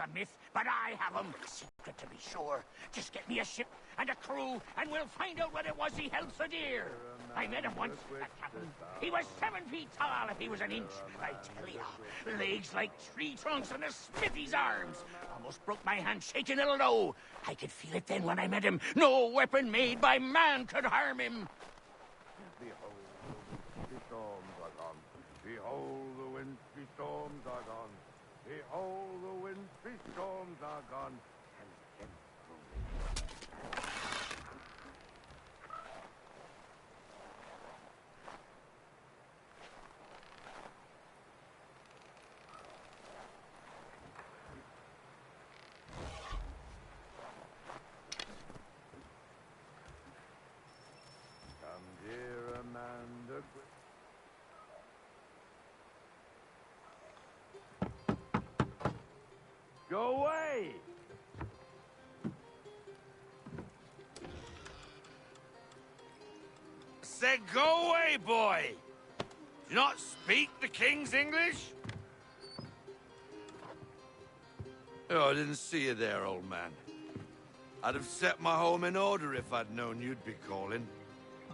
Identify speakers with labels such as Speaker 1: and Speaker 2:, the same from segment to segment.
Speaker 1: a myth, but I have 'em. Secret to be sure. Just get me a ship and a crew, and we'll find out what it was he held so dear. I met him once, that captain. He was 7 feet tall if he was an inch, I tell ya. Legs like tree trunks and a smithy's arms. Almost broke my hand shaking it'll know. I could feel it then when I met him. No weapon made by man could harm him.
Speaker 2: Behold, the storms are gone. Behold, the wintry storms are gone. Behold, the wintry storms are gone. Come, dear Amanda. Go away!
Speaker 3: Said go away, boy! Do you not speak the King's English? Oh, I didn't see you there, old man. I'd have set my home in order if I'd known you'd be calling.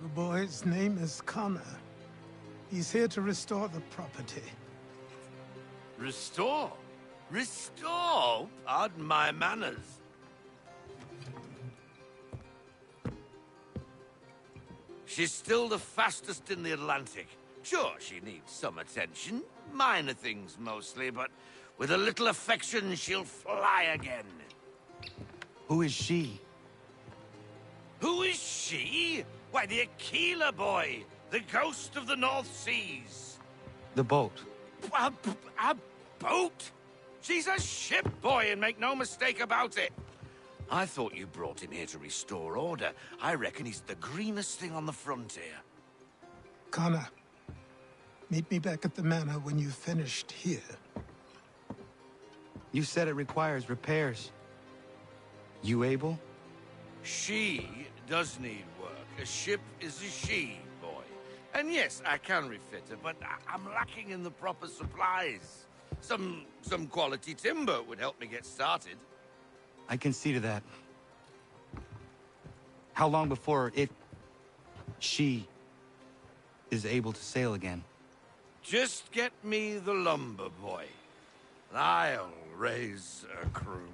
Speaker 4: The boy's name is Connor. He's here to restore the property.
Speaker 3: Restore? Restore? Pardon my manners. She's still the fastest in the Atlantic. Sure, she needs some attention. Minor things mostly, but with a little affection, she'll fly again.
Speaker 5: Who is she?
Speaker 3: Who is she? Why, the Aquila boy, the ghost of the North Seas.
Speaker 5: The boat.
Speaker 3: A boat? She's a ship, boy, and make no mistake about it. I thought you brought him here to restore order. I reckon he's the greenest thing on the frontier.
Speaker 4: Connor, meet me back at the manor when you've finished here.
Speaker 5: You said it requires repairs. You able?
Speaker 3: She does need work. A ship is a she, boy. And yes, I can refit her, but I'm lacking in the proper supplies. Some quality timber would help me get started.
Speaker 5: I can see to that. How long before she is able to sail again?
Speaker 3: Just get me the lumber, boy. And I'll raise a crew.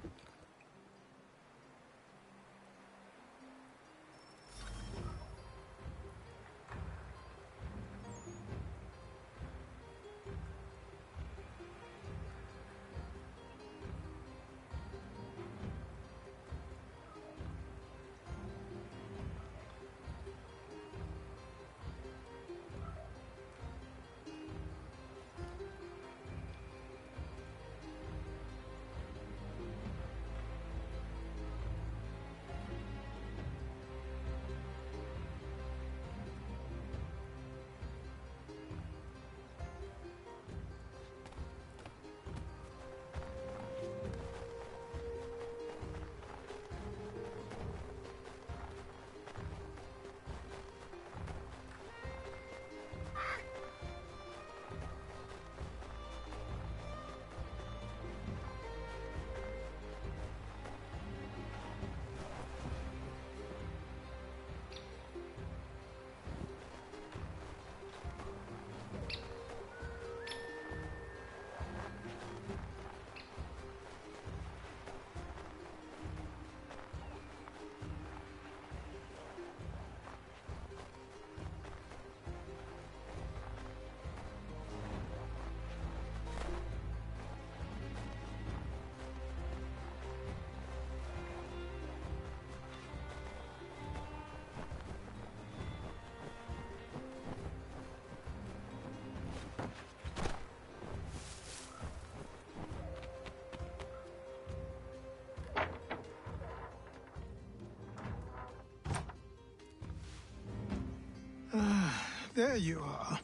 Speaker 4: There you are.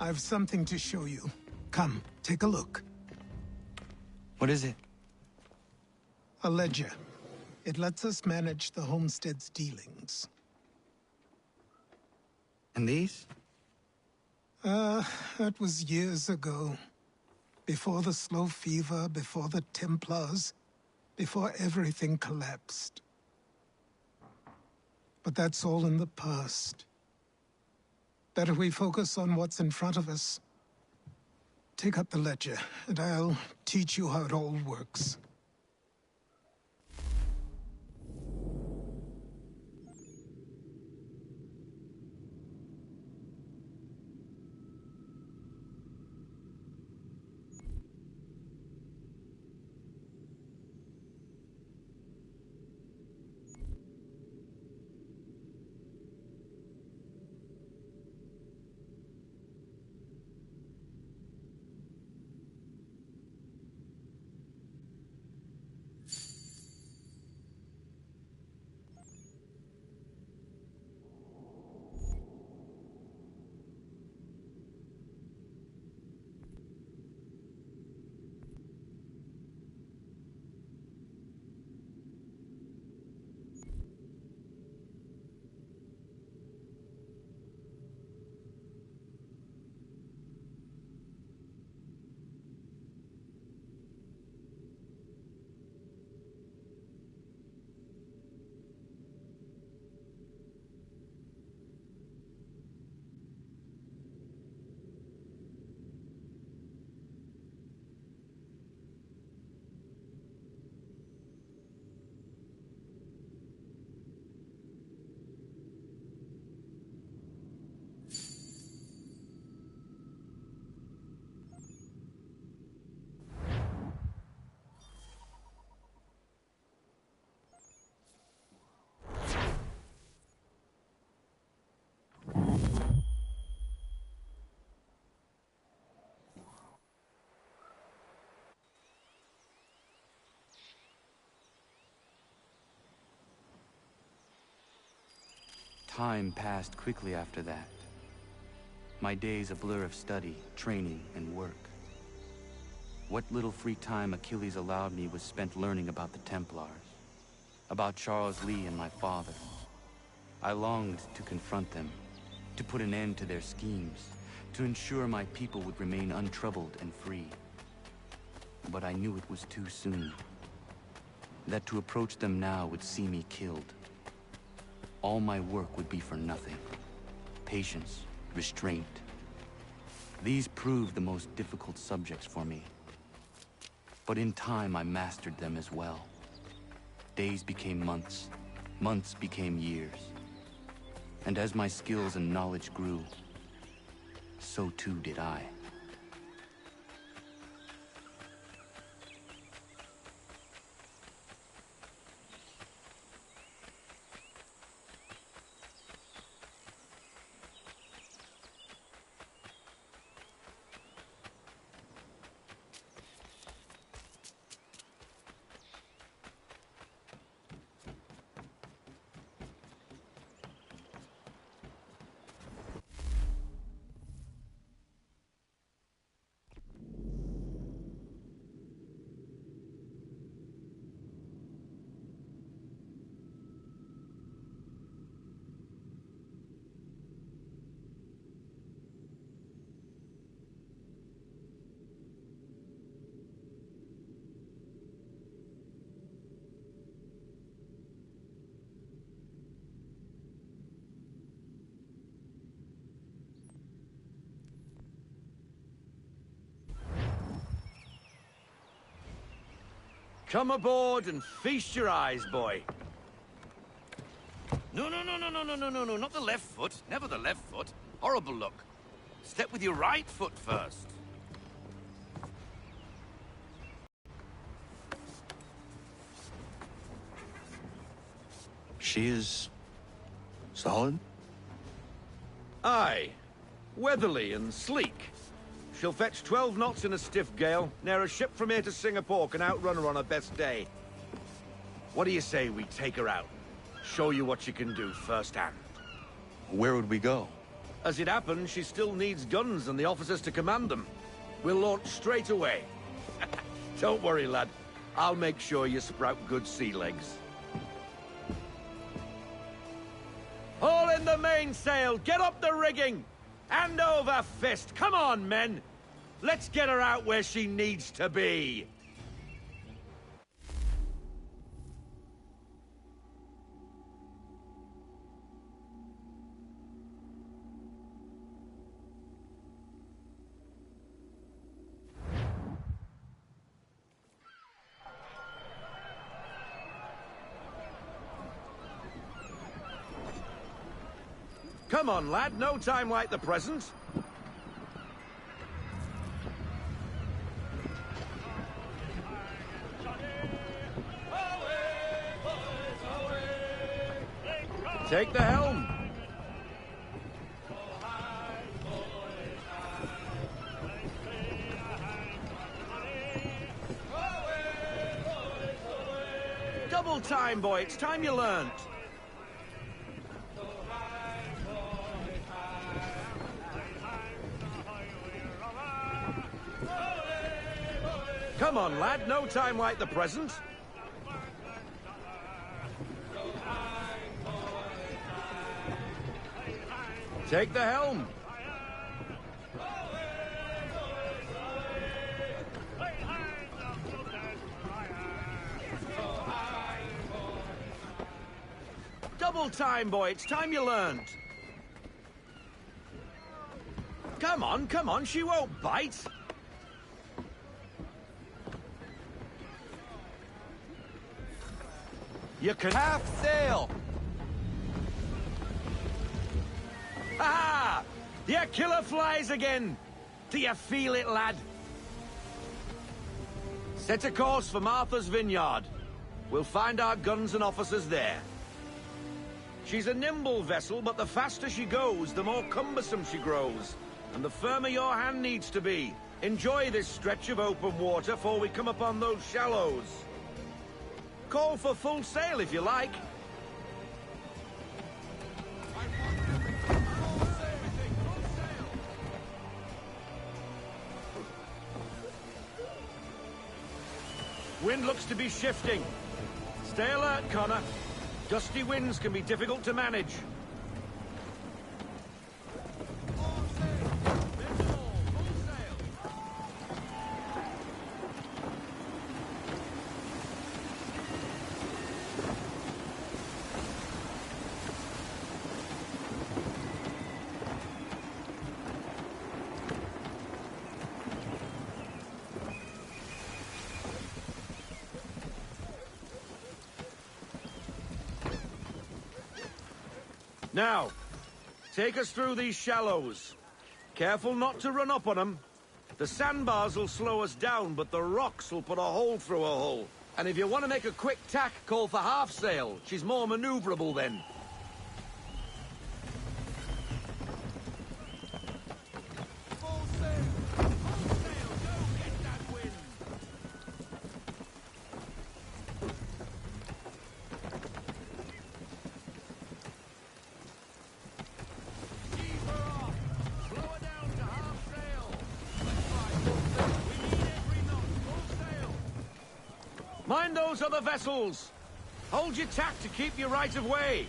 Speaker 4: I've something to show you. Come, take a look.
Speaker 5: What is it?
Speaker 4: A ledger. It lets us manage the homestead's dealings.
Speaker 5: And these?
Speaker 4: That was years ago. Before the slow fever, before the Templars, before everything collapsed. But that's all in the past. Better we focus on what's in front of us. Take up the ledger, and I'll teach you how it all works.
Speaker 5: Time passed quickly after that. My days a blur of study, training, and work. What little free time Achilles allowed me was spent learning about the Templars, about Charles Lee and my father. I longed to confront them, to put an end to their schemes, to ensure my people would remain untroubled and free. But I knew it was too soon, that to approach them now would see me killed. All my work would be for nothing. Patience, restraint. These proved the most difficult subjects for me. But in time, I mastered them as well. Days became months, months became years. And as my skills and knowledge grew, so too did I.
Speaker 3: Come aboard and feast your eyes, boy. No, not the left foot. Never the left foot. Horrible look. Step with your right foot first.
Speaker 5: She is solid?
Speaker 3: Aye. Weatherly and sleek. She'll fetch 12 knots in a stiff gale. Ne'er a ship from here to Singapore can outrun her on her best day. What do you say we take her out? Show you what she can do firsthand.
Speaker 5: Where would we go?
Speaker 3: As it happens, she still needs guns and the officers to command them. We'll launch straight away. Don't worry, lad. I'll make sure you sprout good sea legs. Haul in the mainsail! Get up the rigging! Hand over fist! Come on, men! Let's get her out where she needs to be. Come on, lad. No time like the present. Take the helm. Double time, boy. It's time you learned. Come on, lad. No time like the present. Take the helm. Double time, boy. It's time you learned. Come on. She won't bite. You can half sail. Ah! The Aquila flies again. Do you feel it, lad? Set a course for Martha's Vineyard. We'll find our guns and officers there. She's a nimble vessel, but the faster she goes, the more cumbersome she grows. And the firmer your hand needs to be. Enjoy this stretch of open water before we come upon those shallows. Call for full sail if you like. Wind looks to be shifting. Stay alert, Connor. Gusty winds can be difficult to manage. Now, take us through these shallows. Careful not to run up on them. The sandbars will slow us down, but the rocks will put a hole through a hull. And if you want to make a quick tack, call for half sail. She's more maneuverable then. Full sail! Full sail! Go get that wind! Mind those other vessels! Hold your tack to keep your right of way!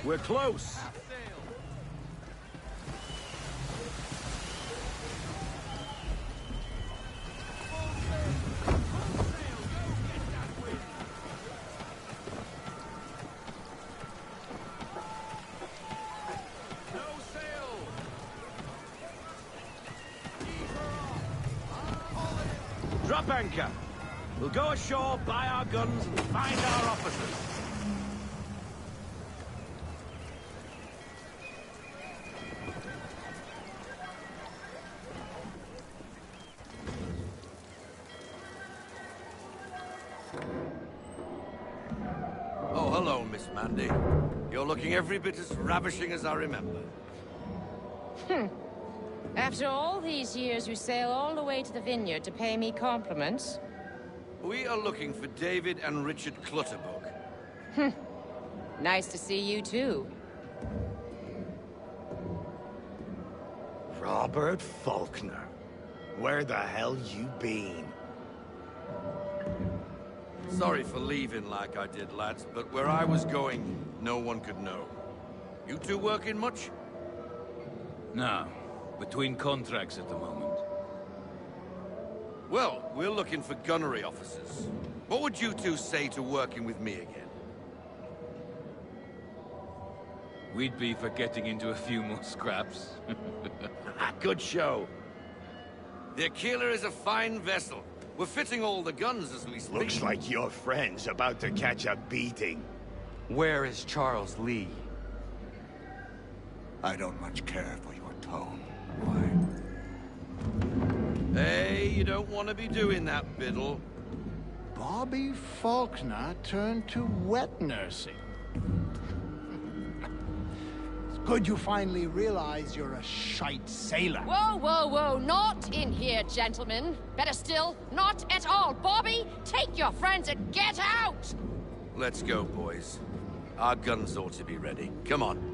Speaker 3: We're close. banker. We'll go ashore, buy our guns, and find our officers. Oh, hello, Miss Mandy. You're looking every bit as ravishing as I remember.
Speaker 6: After all these years, you sail all the way to the vineyard to pay me compliments?
Speaker 3: We are looking for David and Richard Clutterbuck.
Speaker 6: Nice to see you, too.
Speaker 7: Robert Faulkner. Where the hell you been?
Speaker 3: Sorry for leaving like I did, lads, but where I was going, no one could know. You two working much?
Speaker 8: No. Between contracts at the moment.
Speaker 3: Well, we're looking for gunnery officers. What would you two say to working with me again?
Speaker 8: We'd be for getting into a few more scraps.
Speaker 3: Good show. The Aquila is a fine vessel. We're fitting all the guns as we speak.
Speaker 7: Looks like your friend's about to catch a beating.
Speaker 5: Where is Charles Lee?
Speaker 7: I don't much care for your tone.
Speaker 3: Hey, you don't want to be doing that, Biddle.
Speaker 7: Bobby Faulkner turned to wet nursing. It's good you finally realize you're a shite sailor.
Speaker 6: Whoa, whoa, whoa, not in here, gentlemen. Better still, not at all. Bobby, take your friends and get out!
Speaker 3: Let's go, boys. Our guns ought to be ready. Come on.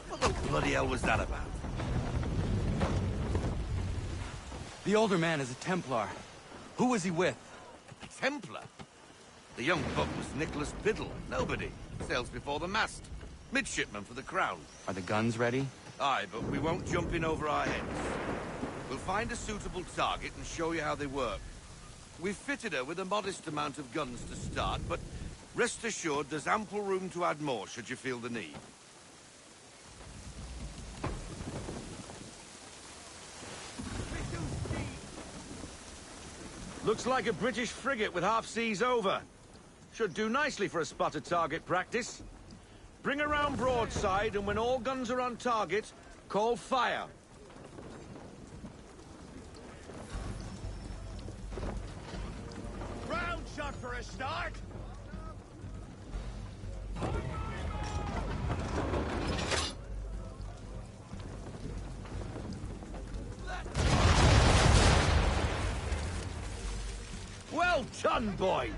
Speaker 3: What the bloody hell was that about?
Speaker 5: The older man is a Templar. Who was he with?
Speaker 3: A Templar? The young buck was Nicholas Biddle. Nobody. Sails before the mast. Midshipman for the Crown.
Speaker 5: Are the guns ready?
Speaker 3: Aye, but we won't jump in over our heads. We'll find a suitable target and show you how they work. We've fitted her with a modest amount of guns to start, but rest assured there's ample room to add more should you feel the need. Looks like a British frigate with half seas over. Should do nicely for a spotted target practice. Bring around broadside, and when all guns are on target, call fire.
Speaker 1: Round shot for a start.
Speaker 3: Well done, boy!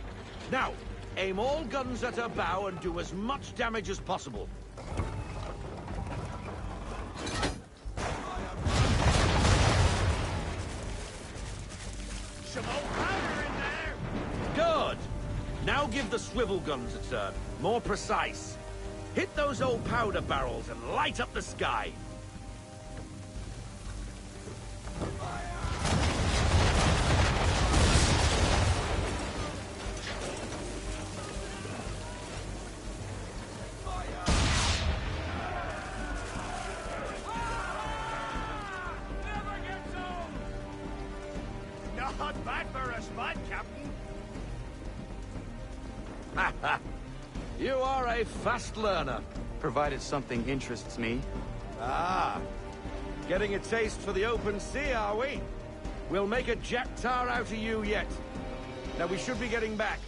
Speaker 3: Now, aim all guns at her bow and do as much damage as possible.
Speaker 1: Some old powder in there.
Speaker 3: Good! Now give the swivel guns a turn. More precise. Hit those old powder barrels and light up the sky.
Speaker 1: Not bad for a spot, Captain.
Speaker 3: You are a fast learner.
Speaker 5: Provided something interests me.
Speaker 3: Ah, getting a taste for the open sea, are we? We'll make a jack tar out of you yet. Now we should be getting back.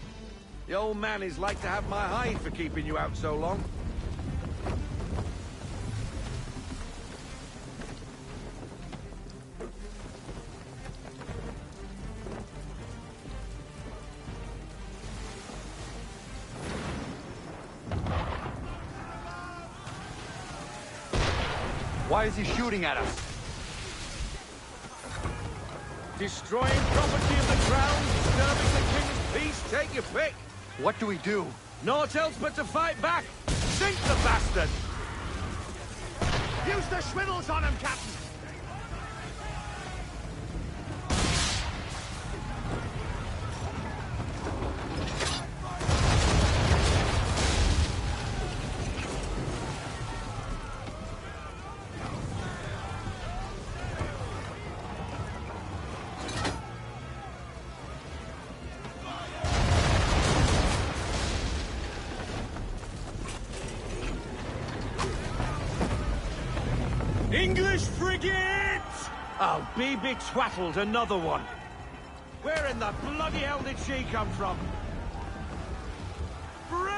Speaker 3: The old man is like to have my hide for keeping you out so long.
Speaker 7: Why is he shooting at us?
Speaker 3: Destroying property of the crown, disturbing the king's peace, take your pick.
Speaker 7: What do we do?
Speaker 3: Naught else but to fight back. Sink the bastard!
Speaker 1: Use the swivels on him, Captain!
Speaker 3: English frigate! I'll be betwattled, another one. Where in the bloody hell did she come from? Brace!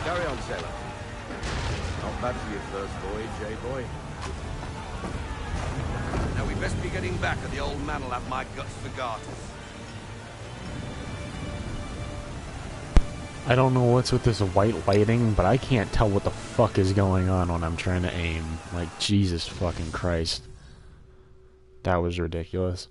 Speaker 3: Carry on, sailor. Not bad for your first voyage, eh, boy? Now, we best be getting back, or the old man will have my guts for garters.
Speaker 9: I don't know what's with this white lighting, but I can't tell what the fuck is going on when I'm trying to aim. Like, Jesus fucking Christ. That was ridiculous.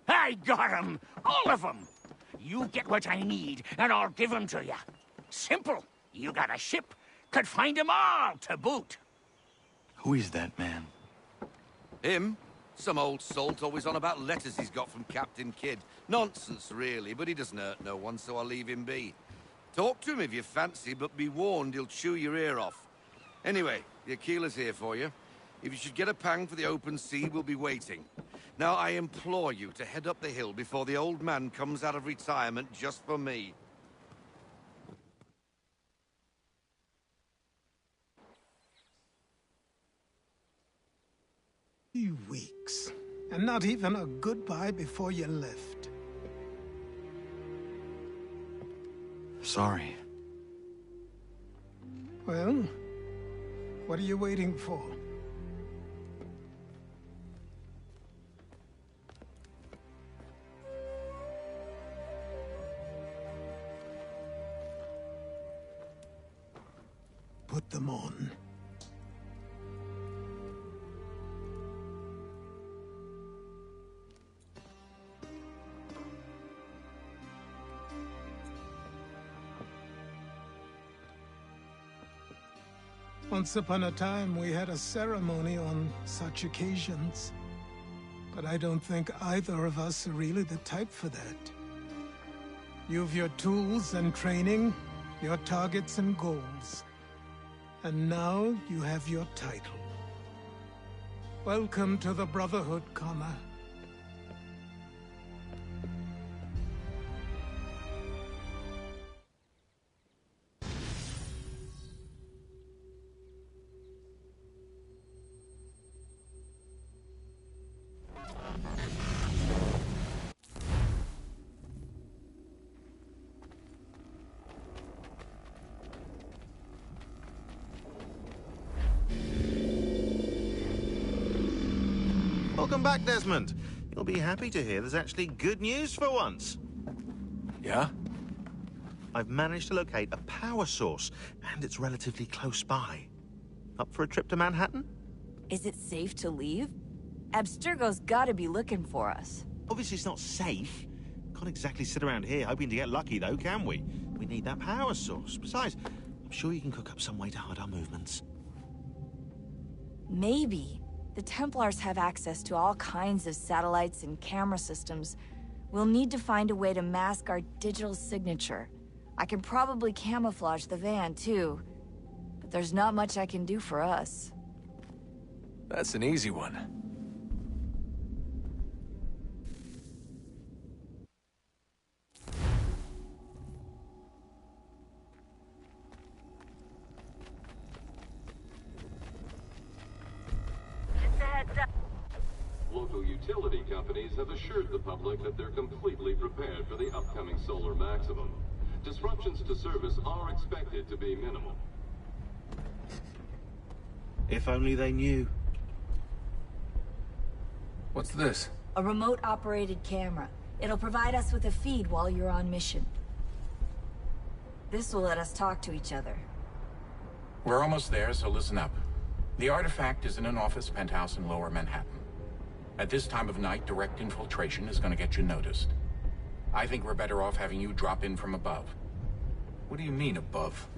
Speaker 1: I got 'em! All of 'em! You get what I need, and I'll give 'em to you. Simple. You got a ship, could find 'em all to boot.
Speaker 5: Who is that man?
Speaker 3: Him? Some old salt always on about letters he's got from Captain Kidd. Nonsense, really, but he doesn't hurt no one, so I'll leave him be. Talk to him if you fancy, but be warned he'll chew your ear off. Anyway, the Aquila's here for you. If you should get a pang for the open sea, we'll be waiting. Now, I implore you to head up the hill before the old man comes out of retirement just for me.
Speaker 4: 3 weeks, and not even a goodbye before you left.
Speaker 5: Sorry.
Speaker 4: Well, what are you waiting for? Put them on. Once upon a time, we had a ceremony on such occasions. But I don't think either of us are really the type for that. You've your tools and training, your targets and goals. And now you have your title. Welcome to the Brotherhood, Connor.
Speaker 10: Welcome back, Desmond. You'll be happy to hear there's actually good news for once.
Speaker 8: Yeah?
Speaker 10: I've managed to locate a power source, and it's relatively close by. Up for a trip to Manhattan?
Speaker 11: Is it safe to leave? Abstergo's gotta be looking for us.
Speaker 10: Obviously it's not safe. Can't exactly sit around here hoping to get lucky, though, can we? We need that power source. Besides, I'm sure you can cook up some way to hide our movements.
Speaker 11: Maybe. The Templars have access to all kinds of satellites and camera systems. We'll need to find a way to mask our digital signature. I can probably camouflage the van, too. But there's not much I can do for us.
Speaker 8: That's an easy one.
Speaker 12: Local utility companies have assured the public that they're completely prepared for the upcoming solar maximum. Disruptions to service are expected to be minimal.
Speaker 10: If only they knew.
Speaker 8: What's this?
Speaker 11: A remote-operated camera. It'll provide us with a feed while you're on mission. This will let us talk to each other.
Speaker 13: We're almost there, so listen up. The artifact is in an office penthouse in Lower Manhattan. At this time of night, direct infiltration is going to get you noticed. I think we're better off having you drop in from above.
Speaker 8: What do you mean, above?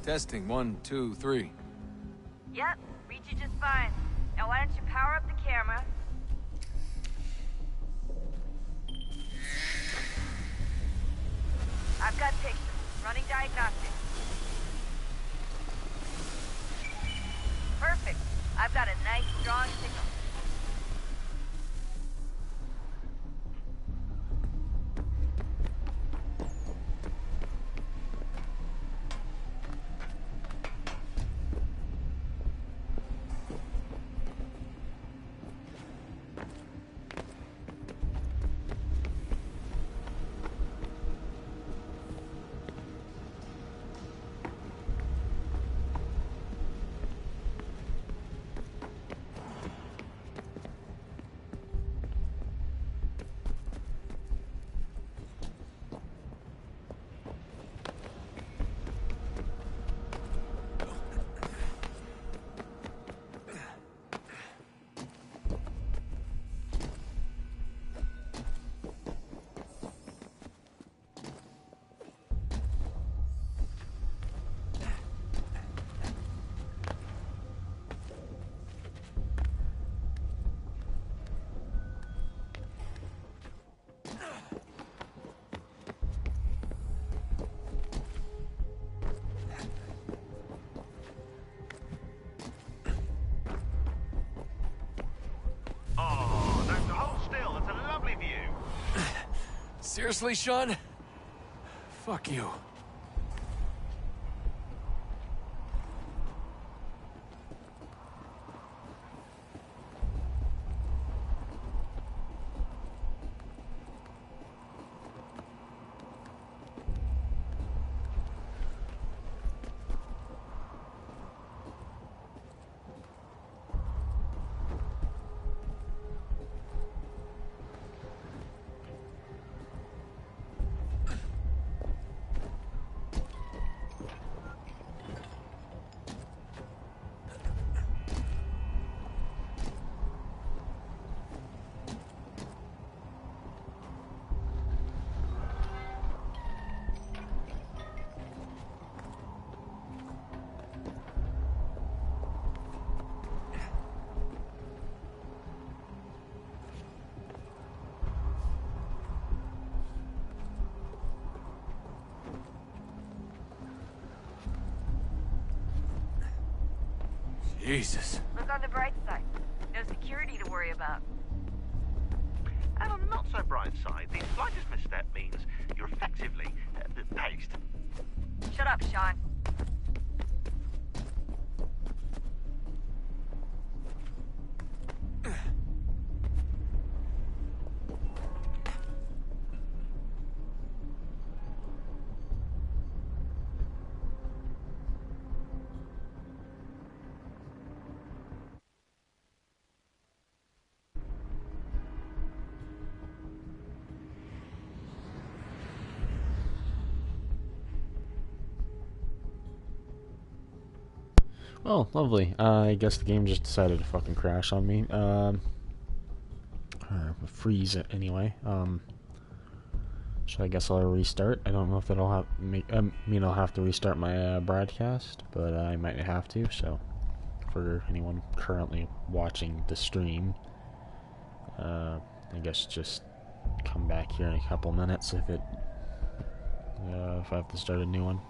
Speaker 8: Testing, 1, 2, 3.
Speaker 11: Yep, read you just fine. Now why don't you power up the camera? I've got pictures. Running diagnostics. Perfect. I've got a nice, strong signal.
Speaker 8: Seriously, Sean? Fuck you. Jesus.
Speaker 11: Look on the bright side. No security to worry about.
Speaker 10: And on the not so bright side, the slightest misstep means you're effectively paced.
Speaker 11: Shut up, Sean.
Speaker 9: Oh, lovely. I guess the game just decided to fucking crash on me. Freeze it anyway. So I guess I'll restart. I don't know if that'll have I'll have to restart my broadcast, but I might have to. So for anyone currently watching the stream, I guess just come back here in a couple minutes if I have to start a new one.